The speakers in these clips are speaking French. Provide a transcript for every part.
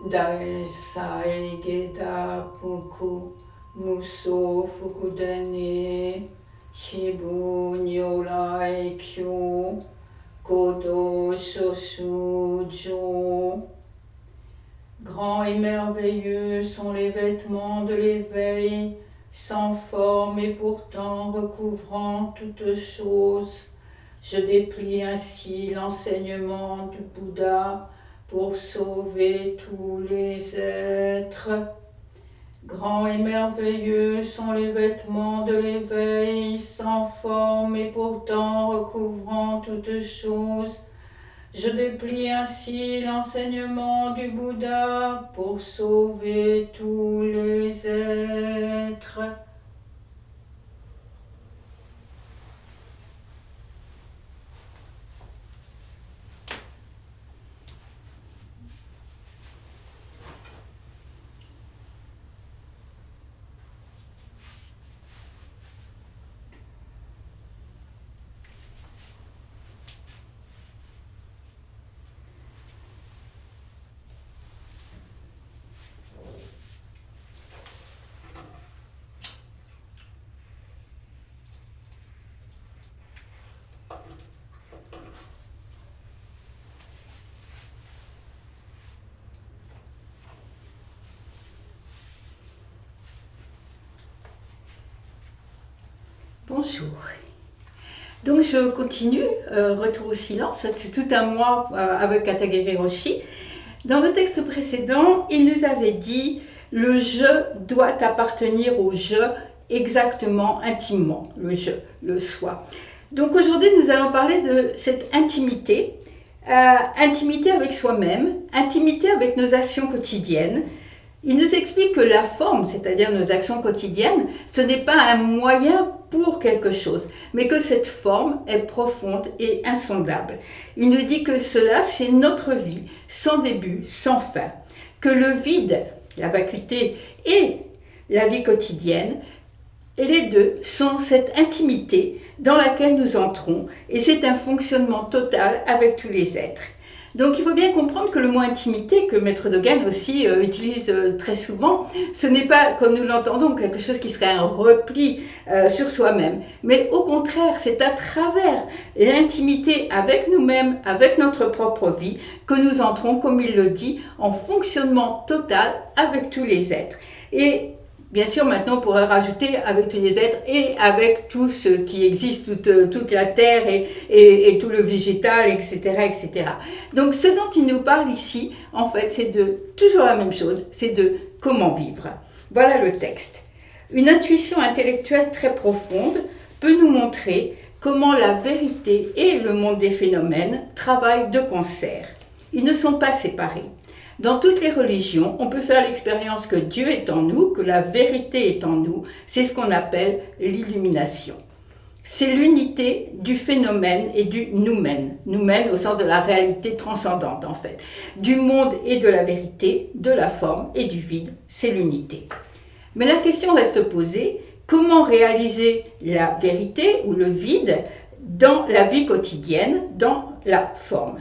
Dai sai geda puku muso fukudane shibu nyorai kyo kodo shoshujo. Grands et merveilleux sont les vêtements de l'éveil, sans forme et pourtant recouvrant toutes choses. Je déplie ainsi l'enseignement du Bouddha pour sauver tous les êtres. Grands et merveilleux sont les vêtements de l'éveil, sans forme et pourtant recouvrant toutes choses. Je déplie ainsi l'enseignement du Bouddha pour sauver tous les êtres. Bonjour. Donc je continue, retour au silence, c'est tout un mois avec Katagiri Roshi. Dans le texte précédent, il nous avait dit « le je doit appartenir au je exactement, intimement », le je, le soi. Donc aujourd'hui, nous allons parler de cette intimité, intimité avec soi-même, intimité avec nos actions quotidiennes. Il nous explique que la forme, c'est-à-dire nos actions quotidiennes, ce n'est pas un moyen pour quelque chose, mais que cette forme est profonde et insondable. Il nous dit que cela, c'est notre vie, sans début, sans fin. Que le vide, la vacuité et la vie quotidienne, et les deux sont cette intimité dans laquelle nous entrons, et c'est un fonctionnement total avec tous les êtres. Donc il faut bien comprendre que le mot intimité, que Maître Dogen aussi utilise très souvent, ce n'est pas, comme nous l'entendons, quelque chose qui serait un repli sur soi-même, mais au contraire, c'est à travers l'intimité avec nous-mêmes, avec notre propre vie, que nous entrons, comme il le dit, en fonctionnement total avec tous les êtres. Et bien sûr, maintenant, on pourrait rajouter avec tous les êtres et avec tout ce qui existe, toute la terre et tout le végétal, etc., etc. Donc, ce dont il nous parle ici, en fait, c'est toujours la même chose, c'est de comment vivre. Voilà le texte. Une intuition intellectuelle très profonde peut nous montrer comment la vérité et le monde des phénomènes travaillent de concert. Ils ne sont pas séparés. Dans toutes les religions, on peut faire l'expérience que Dieu est en nous, que la vérité est en nous. C'est ce qu'on appelle l'illumination. C'est l'unité du phénomène et du noumen. Noumen au sens de la réalité transcendante, en fait. Du monde et de la vérité, de la forme et du vide, c'est l'unité. Mais la question reste posée, comment réaliser la vérité ou le vide dans la vie quotidienne, dans la forme ?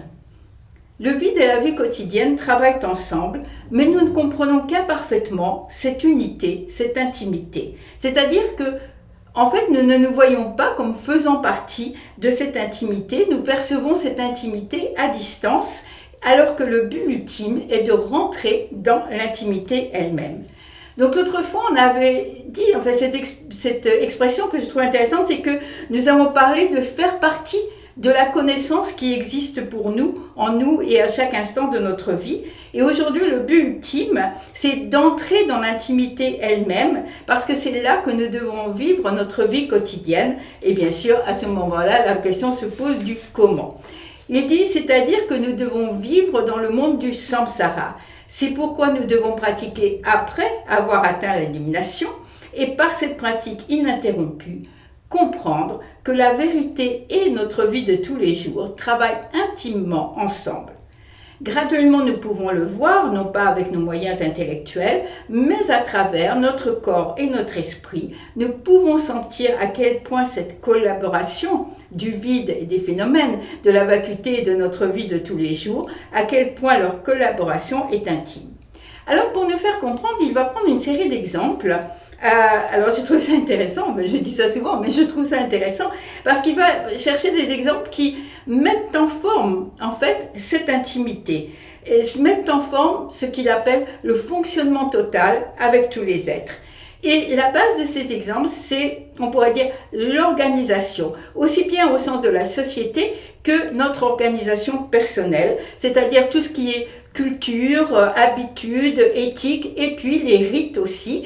Le vide et la vie quotidienne travaillent ensemble, mais nous ne comprenons qu'imparfaitement cette unité, cette intimité. C'est-à-dire que, en fait, nous ne nous voyons pas comme faisant partie de cette intimité, nous percevons cette intimité à distance, alors que le but ultime est de rentrer dans l'intimité elle-même. Donc l'autre fois, on avait dit, enfin cette expression que je trouve intéressante, c'est que nous avons parlé de faire partie de la connaissance qui existe pour nous, en nous et à chaque instant de notre vie. Et aujourd'hui, le but ultime, c'est d'entrer dans l'intimité elle-même, parce que c'est là que nous devons vivre notre vie quotidienne. Et bien sûr, à ce moment-là, la question se pose du comment. Il dit, c'est-à-dire que nous devons vivre dans le monde du samsara. C'est pourquoi nous devons pratiquer après avoir atteint l'illumination, et par cette pratique ininterrompue, comprendre que la vérité et notre vie de tous les jours travaillent intimement ensemble. Graduellement, nous pouvons le voir, non pas avec nos moyens intellectuels, mais à travers notre corps et notre esprit. Nous pouvons sentir à quel point cette collaboration du vide et des phénomènes, de la vacuité et de notre vie de tous les jours, à quel point leur collaboration est intime. Alors pour nous faire comprendre, il va prendre une série d'exemples. Alors je trouve ça intéressant, je dis ça souvent, mais je trouve ça intéressant parce qu'il va chercher des exemples qui mettent en forme en fait cette intimité et mettent en forme ce qu'il appelle le fonctionnement total avec tous les êtres. Et la base de ces exemples, c'est, on pourrait dire, l'organisation, aussi bien au sens de la société que notre organisation personnelle, c'est-à-dire tout ce qui est culture, habitude, éthique, et puis les rites aussi,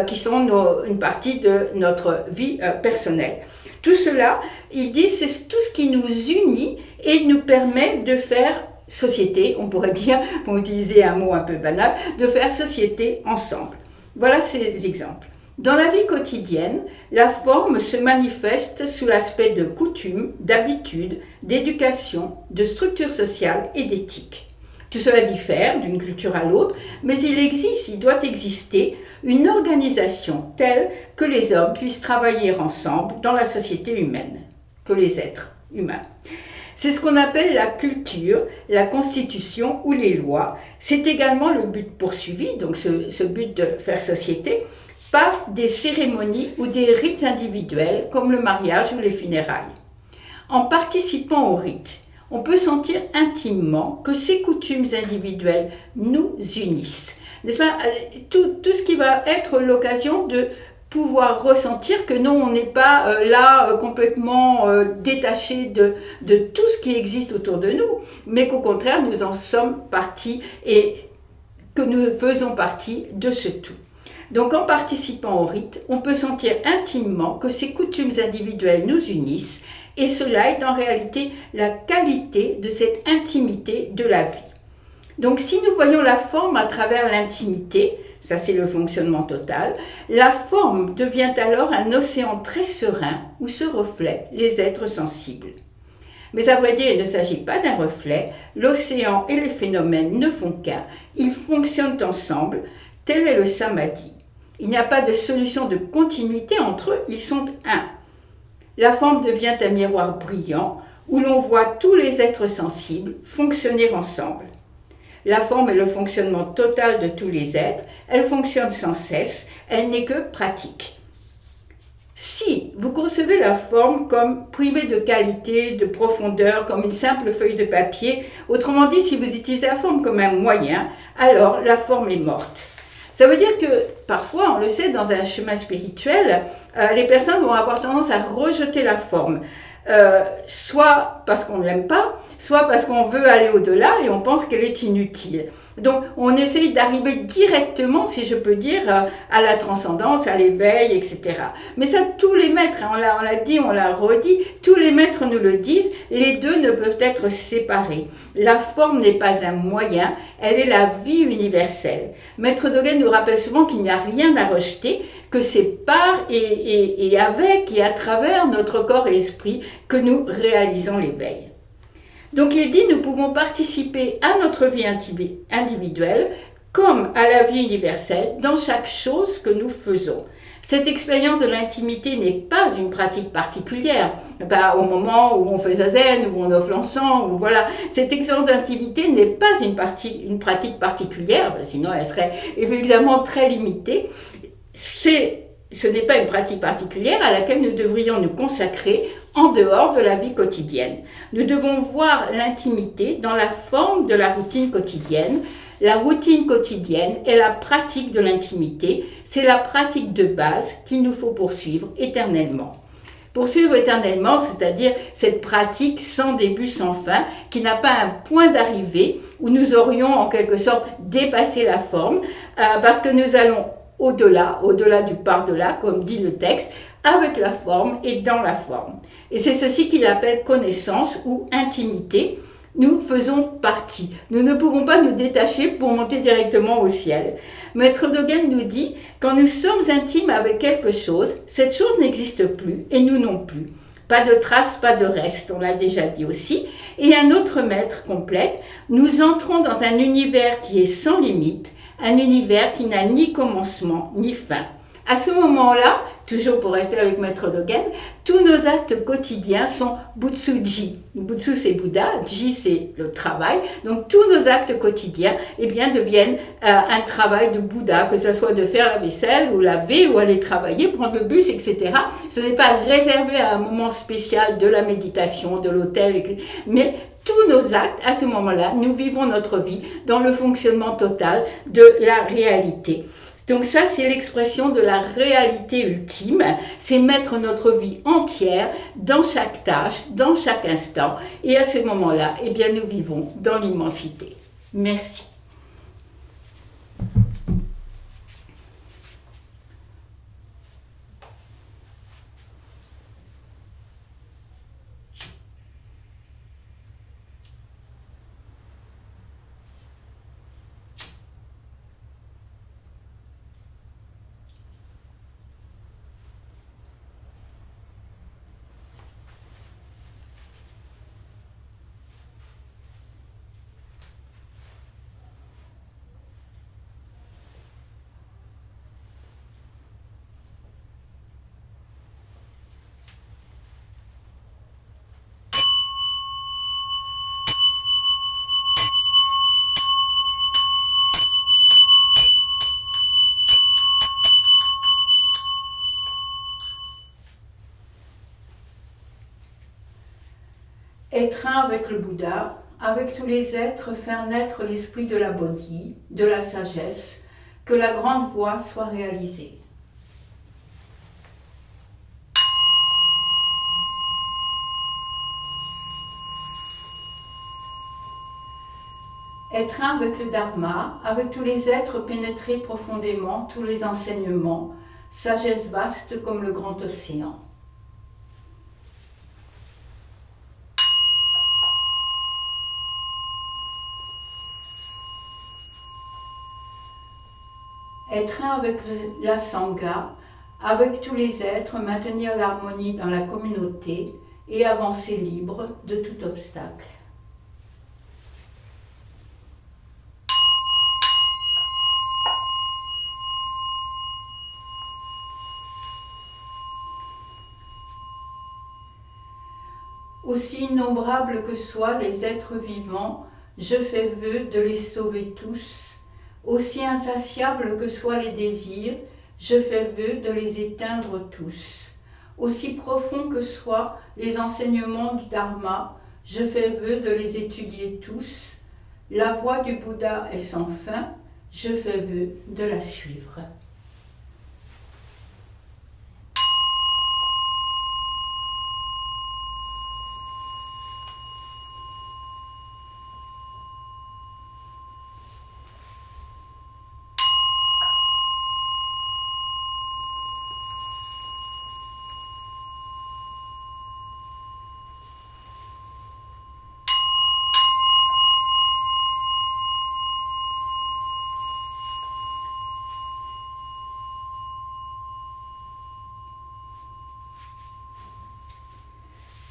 qui sont une partie de notre vie personnelle. Tout cela, il dit, c'est tout ce qui nous unit et nous permet de faire société, on pourrait dire, pour utiliser un mot un peu banal, de faire société ensemble. Voilà ces exemples. Dans la vie quotidienne, la forme se manifeste sous l'aspect de coutumes, d'habitudes, d'éducation, de structure sociale et d'éthique. Tout cela diffère d'une culture à l'autre, mais il doit exister une organisation telle que les hommes puissent travailler ensemble dans la société humaine, que les êtres humains. C'est ce qu'on appelle la culture, la constitution ou les lois. C'est également le but poursuivi, donc ce but de faire société, par des cérémonies ou des rites individuels comme le mariage ou les funérailles. En participant aux rites, on peut sentir intimement que ces coutumes individuelles nous unissent. N'est-ce pas ? Tout ce qui va être l'occasion de pouvoir ressentir que non, on n'est pas complètement détaché de tout ce qui existe autour de nous, mais qu'au contraire, nous en sommes partie et que nous faisons partie de ce tout. Donc en participant au rite, on peut sentir intimement que ces coutumes individuelles nous unissent et cela est en réalité la qualité de cette intimité de la vie. Donc si nous voyons la forme à travers l'intimité, ça c'est le fonctionnement total, la forme devient alors un océan très serein où se reflètent les êtres sensibles. Mais à vrai dire, il ne s'agit pas d'un reflet, l'océan et les phénomènes ne font qu'un, ils fonctionnent ensemble, tel est le samadhi. Il n'y a pas de solution de continuité entre eux, ils sont un. La forme devient un miroir brillant où l'on voit tous les êtres sensibles fonctionner ensemble. La forme est le fonctionnement total de tous les êtres, elle fonctionne sans cesse, elle n'est que pratique. Si vous concevez la forme comme privée de qualité, de profondeur, comme une simple feuille de papier, autrement dit, si vous utilisez la forme comme un moyen, alors la forme est morte. Ça veut dire que parfois, on le sait, dans un chemin spirituel, les personnes vont avoir tendance à rejeter la forme, soit parce qu'on ne l'aime pas, soit parce qu'on veut aller au-delà et on pense qu'elle est inutile. Donc, on essaye d'arriver directement, si je peux dire, à la transcendance, à l'éveil, etc. Mais ça, tous les maîtres, on l'a dit, on l'a redit, tous les maîtres nous le disent, les deux ne peuvent être séparés. La forme n'est pas un moyen, elle est la vie universelle. Maître Dogen nous rappelle souvent qu'il n'y a rien à rejeter, que c'est par et avec et à travers notre corps et esprit que nous réalisons l'éveil. Donc il dit, nous pouvons participer à notre vie individuelle comme à la vie universelle dans chaque chose que nous faisons. Cette expérience de l'intimité n'est pas une pratique particulière. Au moment où on fait zazen, où on offre l'encens, ou voilà. Cette expérience d'intimité n'est pas une pratique particulière, sinon elle serait évidemment très limitée. Ce n'est pas une pratique particulière à laquelle nous devrions nous consacrer en dehors de la vie quotidienne. Nous devons voir l'intimité dans la forme de la routine quotidienne. La routine quotidienne est la pratique de l'intimité, c'est la pratique de base qu'il nous faut poursuivre éternellement. Poursuivre éternellement, c'est-à-dire cette pratique sans début, sans fin, qui n'a pas un point d'arrivée où nous aurions en quelque sorte dépassé la forme, parce que nous allons au-delà du par-delà, comme dit le texte, avec la forme et dans la forme. Et c'est ceci qu'il appelle connaissance ou intimité. Nous faisons partie. Nous ne pouvons pas nous détacher pour monter directement au ciel. Maître Dogen nous dit, quand nous sommes intimes avec quelque chose, cette chose n'existe plus et nous non plus. Pas de traces, pas de reste, on l'a déjà dit aussi. Et un autre maître complète, nous entrons dans un univers qui est sans limite, un univers qui n'a ni commencement ni fin. À ce moment-là, toujours pour rester avec Maître Dogen, tous nos actes quotidiens sont Butsuji. Butsu c'est Bouddha, Ji c'est le travail. Donc tous nos actes quotidiens eh bien, deviennent un travail de Bouddha, que ce soit de faire la vaisselle ou laver ou aller travailler, prendre le bus, etc. Ce n'est pas réservé à un moment spécial de la méditation, de l'hôtel, etc. Mais tous nos actes, à ce moment-là, nous vivons notre vie dans le fonctionnement total de la réalité. Donc ça, c'est l'expression de la réalité ultime, c'est mettre notre vie entière dans chaque tâche, dans chaque instant. Et à ce moment-là, eh bien, nous vivons dans l'immensité. Merci. Être un avec le Bouddha, avec tous les êtres, faire naître l'esprit de la Bodhi, de la sagesse, que la grande voie soit réalisée. Être un avec le Dharma, avec tous les êtres, pénétrer profondément tous les enseignements, sagesse vaste comme le grand océan. Être un avec la Sangha, avec tous les êtres, maintenir l'harmonie dans la communauté et avancer libre de tout obstacle. Aussi innombrables que soient les êtres vivants, je fais vœu de les sauver tous. Aussi insatiables que soient les désirs, je fais vœu de les éteindre tous. Aussi profonds que soient les enseignements du Dharma, je fais vœu de les étudier tous. La voie du Bouddha est sans fin, je fais vœu de la suivre.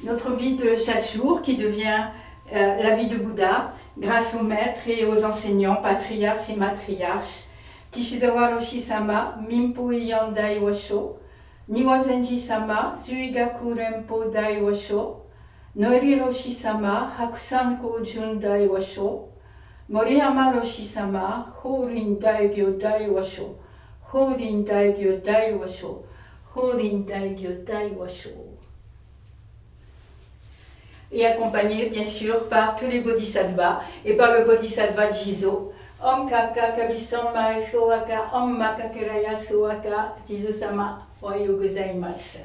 Notre vie de chaque jour qui devient la vie de Bouddha grâce aux maîtres et aux enseignants, patriarches et matriarches. Kishizawa Roshi-sama, Minpo Iyan Dai Washo, Niwazenji-sama, Zuigaku Renpo Dai Washo, Noeri Roshi-sama, Hakusan Kojun Dai Washo, Moriyama Roshi-sama, Horin Daigyo Dai Washo, Horin Daigyo Dai Washo, Horin Daigyo Dai Washo. Et accompagné bien sûr par tous les bodhisattvas et par le bodhisattva Jizo. Om Kaka Kabisan Maeso Waka, Om Makakeraya Suwaka, Jizo-sama, Ohayo gozaimasu.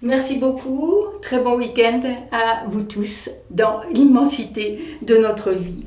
Merci beaucoup, très bon week-end à vous tous dans l'immensité de notre vie.